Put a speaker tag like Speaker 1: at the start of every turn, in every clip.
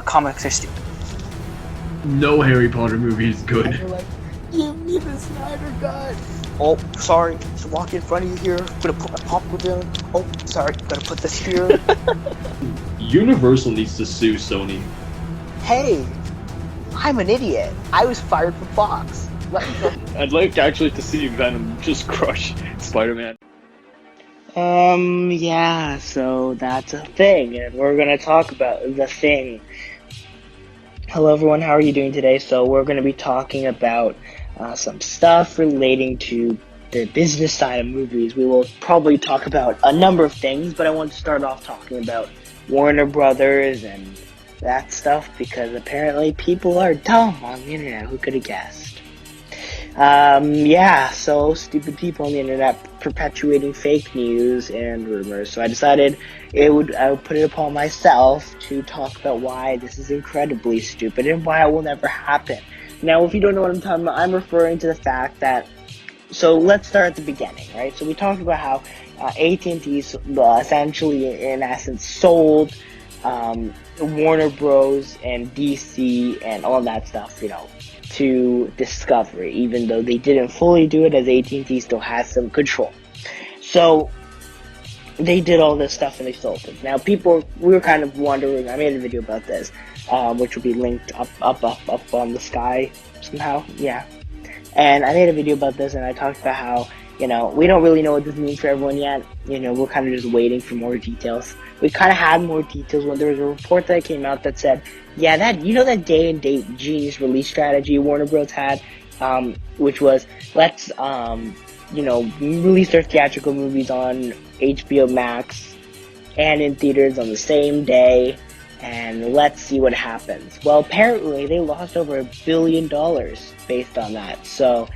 Speaker 1: comics are stupid.
Speaker 2: No Harry Potter movie is good.
Speaker 1: And you're like, give me the Snyder Cut. Oh, sorry, just walk in front of you here. Gonna put my popcorn down. Oh, sorry, gotta put this here.
Speaker 2: Universal needs to sue Sony.
Speaker 1: Hey, I'm an idiot. I was fired from Fox. Let me go.
Speaker 3: I'd like actually to see Venom just crush Spider-Man.
Speaker 4: Yeah, so that's a thing, and we're gonna talk about the thing. Hello everyone, how are you doing today? So we're gonna be talking about some stuff relating to the business side of movies. We will probably talk about a number of things, but I want to start off talking about Warner Brothers and that stuff, because apparently people are dumb on the internet. Who could have guessed? So stupid people on the internet perpetuating fake news and rumors. So I decided I would put it upon myself to talk about why this is incredibly stupid and why it will never happen. Now, if you don't know what I'm talking about, I'm referring to the fact that, so let's start at the beginning, right? So we talked about how AT&T essentially, in essence, sold Warner Bros. And DC and all that stuff, to Discovery, even though they didn't fully do it, as AT&T still has some control. So they did all this stuff and they sold it. Now we were kind of wondering, I made a video about this, which will be linked up on the sky somehow, yeah. And I made a video about this and I talked about how, we don't really know what this means for everyone yet. We're kind of just waiting for more details. We kind of had more details when there was a report that came out that said, yeah, that day and date genius release strategy Warner Bros. Had, which was, let's, release their theatrical movies on HBO Max and in theaters on the same day, and let's see what happens. Well, apparently they lost over $1 billion based on that, so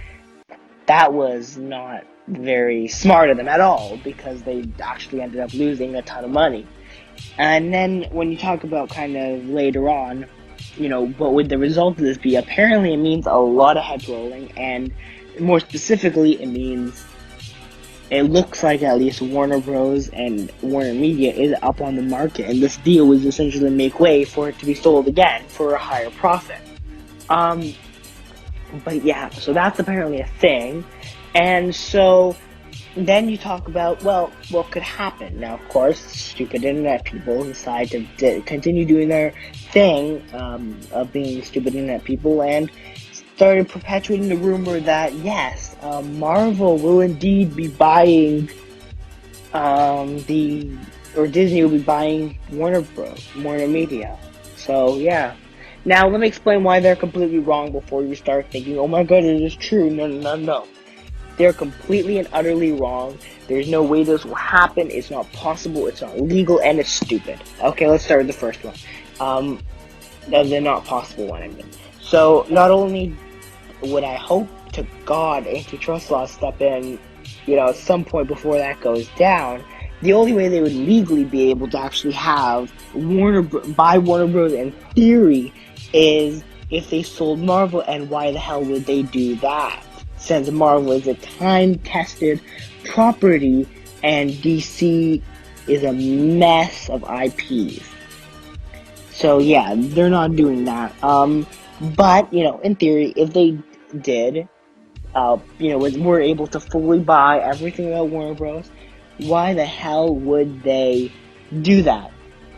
Speaker 4: that was not very smart of them at all, because they actually ended up losing a ton of money. And then when you talk about kind of later on, what would the result of this be? Apparently it means a lot of head rolling, and more specifically it looks like at least Warner Bros. And WarnerMedia is up on the market, and this deal was essentially make way for it to be sold again for a higher profit. But yeah, so that's apparently a thing. And so then you talk about, well, what could happen? Now, of course, stupid internet people decide to continue doing their thing of being stupid internet people, and started perpetuating the rumor that, yes, Marvel will indeed be buying Disney will be buying WarnerMedia. So, yeah. Now, let me explain why they're completely wrong before you start thinking, oh my god, is this true? No. They're completely and utterly wrong. There's no way this will happen. It's not possible. It's not legal, and it's stupid. Okay, let's start with the first one. The not possible one, I mean. So, not only would I hope to God antitrust laws step in, at some point before that goes down, the only way they would legally be able to actually have buy Warner Bros. In theory is if they sold Marvel, and why the hell would they do that? Since Marvel is a time-tested property, and DC is a mess of IPs. So yeah, they're not doing that. But, in theory, if they did, were able to fully buy everything about Warner Bros., why the hell would they do that?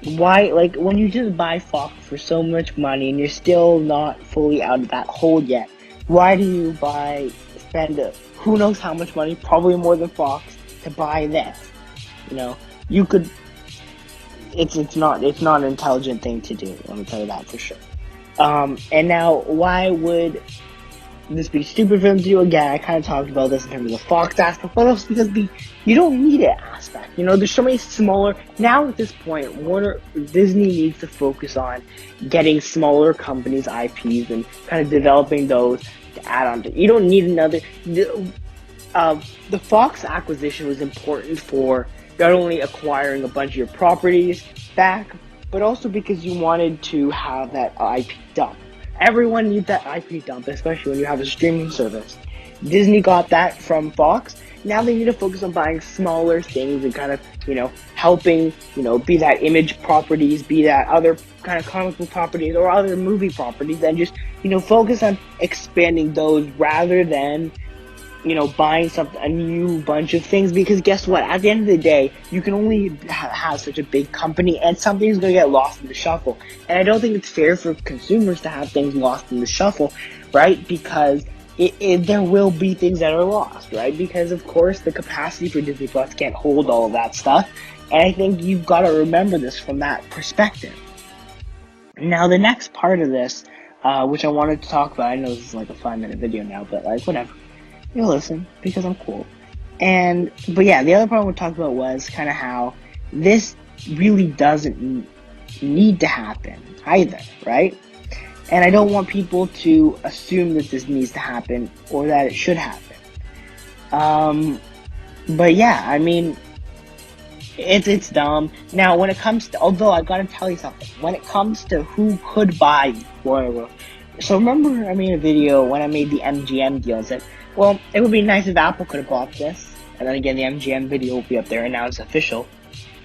Speaker 4: Why, when you just buy Fox for so much money and you're still not fully out of that hole yet, why do you spend who knows how much money, probably more than Fox, to buy this? You could, it's not an intelligent thing to do, let me tell you that for sure. And now, why would this be stupid for them to do? Again, I kind of talked about this in terms of the Fox aspect, but also because you don't need it aspect. There's so many smaller, now at this point, Disney needs to focus on getting smaller companies' IPs and kind of developing those to add on to. You don't need another, the Fox acquisition was important for not only acquiring a bunch of your properties back, but also because you wanted to have that IP dump. Everyone needs that IP dump, especially when you have a streaming service. Disney got that from Fox, now they need to focus on buying smaller things and kind of, helping, be that image properties, be that other kind of comic book properties or other movie properties, and just, focus on expanding those rather than, buying a new bunch of things, because guess what? At the end of the day, you can only have such a big company, and something's going to get lost in the shuffle. And I don't think it's fair for consumers to have things lost in the shuffle, right? Because there will be things that are lost, right? Because, of course, the capacity for Disney Plus can't hold all of that stuff. And I think you've got to remember this from that perspective. Now, the next part of this, which I wanted to talk about, I know this is like a 5-minute video now, but whatever. You'll listen, because I'm cool. But yeah, the other part I want to talk about was kind of how this really doesn't need to happen either, right? And I don't want people to assume that this needs to happen or that it should happen. But yeah, I mean, it's dumb. Now, when it comes to, although I gotta tell you something, when it comes to who could buy Warner Bros. So remember, I made a video when I made the MGM deal and said, well, it would be nice if Apple could have bought this. And then again, the MGM video will be up there and now it's official.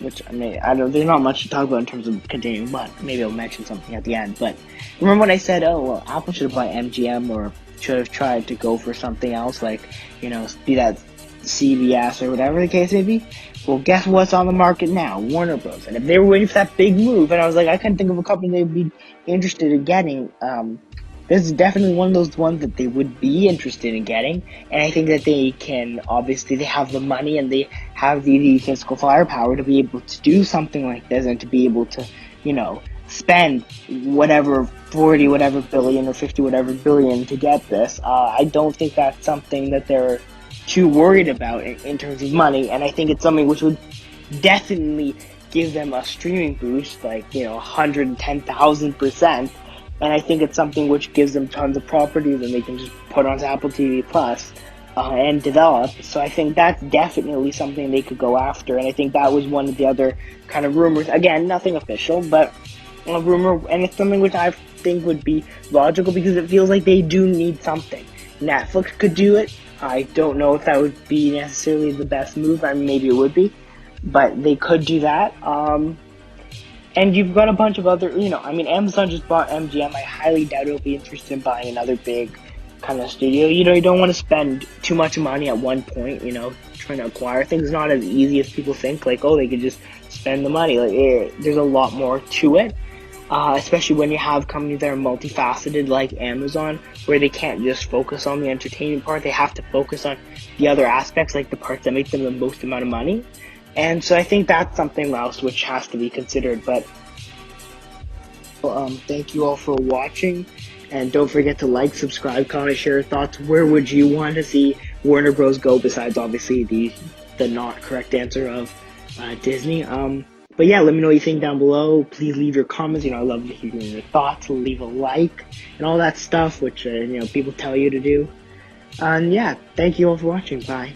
Speaker 4: Which, there's not much to talk about in terms of continuing, but maybe I'll mention something at the end. But remember when I said, oh, well, Apple should have bought MGM or should have tried to go for something else, like, be that CBS or whatever the case may be? Well, guess what's on the market now? Warner Bros. And if they were waiting for that big move, and I was like, I couldn't think of a company they'd be interested in getting, this is definitely one of those ones that they would be interested in getting, and I think that they can, obviously, they have the money and they have the physical firepower to be able to do something like this and to be able to, spend whatever 40 whatever billion or 50 whatever billion to get this. I don't think that's something that they're too worried about in terms of money, and I think it's something which would definitely give them a streaming boost, 110,000%. And I think it's something which gives them tons of properties and they can just put onto Apple TV Plus and develop. So I think that's definitely something they could go after. And I think that was one of the other kind of rumors. Again, nothing official, but a rumor. And it's something which I think would be logical because it feels like they do need something. Netflix could do it. I don't know if that would be necessarily the best move. I mean, maybe it would be. But they could do that. And you've got a bunch of other, Amazon just bought MGM. I highly doubt it'll be interested in buying another big kind of studio. You don't want to spend too much money at one point, trying to acquire things. Not as easy as people think, they could just spend the money. There's a lot more to it, especially when you have companies that are multifaceted like Amazon, where they can't just focus on the entertainment part. They have to focus on the other aspects, like the parts that make them the most amount of money. And so I think that's something else which has to be considered. But thank you all for watching, and don't forget to like, subscribe, comment, share your thoughts. Where would you want to see Warner Bros. Go besides obviously the not correct answer of Disney? But yeah, let me know what you think down below. Please leave your comments. I love to hear your thoughts. Leave a like and all that stuff which people tell you to do. And yeah, thank you all for watching. Bye.